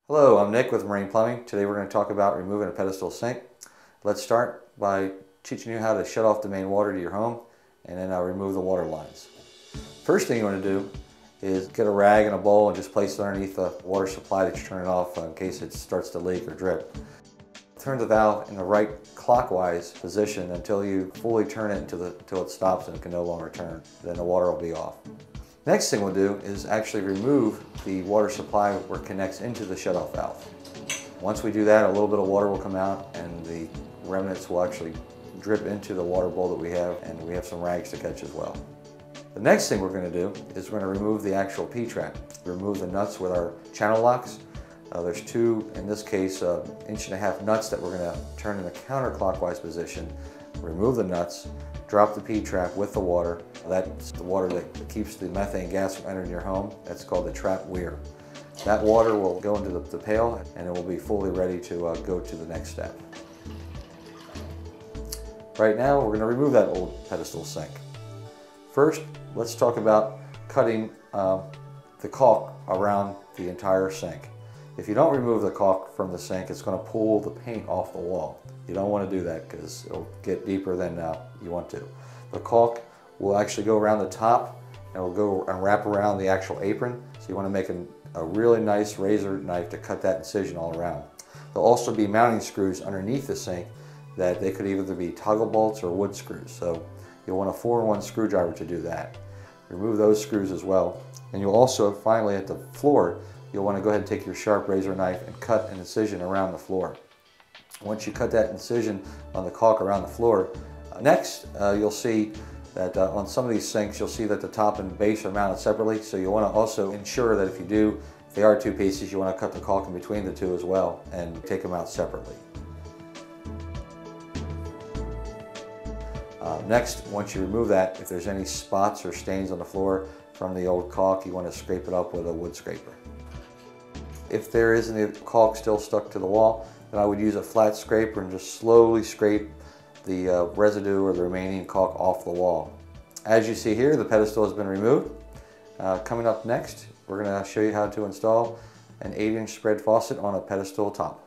Hello, I'm Nick with Marine Plumbing. Today we're going to talk about removing a pedestal sink. Let's start by teaching you how to shut off the main water to your home and then remove the water lines. First thing you want to do is get a rag and a bowl and just place it underneath the water supply that you're turning off in case it starts to leak or drip. Turn the valve in the right clockwise position until you fully turn it until it stops and it can no longer turn. Then the water will be off. Next thing we'll do is actually remove the water supply where it connects into the shutoff valve. Once we do that, a little bit of water will come out and the remnants will actually drip into the water bowl that we have, and we have some rags to catch as well. The next thing we're going to do is we're going to remove the actual Ptrap. Remove the nuts with our channel locks. There's two, in this case, 1.5 inch nuts that we're going to turn in a counterclockwise position. Remove the nuts, drop the Ptrap with the water. That's the water that keeps the methane gas from entering your home. That's called the trap weir. That water will go into the pail and it will be fully ready to go to the next step. Right now we're going to remove that old pedestal sink. First, let's talk about cutting the caulk around the entire sink. If you don't remove the caulk from the sink, it's going to pull the paint off the wall. You don't want to do that because it'll get deeper than you want to. The caulk will actually go around the top and will go and wrap around the actual apron. So you want to make a really nice razor knife to cut that incision all around. There'll also be mounting screws underneath the sink that they could either be toggle bolts or wood screws. So you'll want a 4-in-1 screwdriver to do that. Remove those screws as well. And you'll also, finally at the floor, you'll want to go ahead and take your sharp razor knife and cut an incision around the floor. Once you cut that incision on the caulk around the floor, next you'll see that on some of these sinks you'll see that the top and base are mounted separately, so you want to also ensure that if they are two pieces, you want to cut the caulk in between the two as well and take them out separately. Next, once you remove that, if there's any spots or stains on the floor from the old caulk, you want to scrape it up with a wood scraper. If there is any caulk still stuck to the wall, then I would use a flat scraper and just slowly scrape the residue or the remaining caulk off the wall. As you see here, the pedestal has been removed. Coming up next, we're going to show you how to install an 8-inch spread faucet on a pedestal top.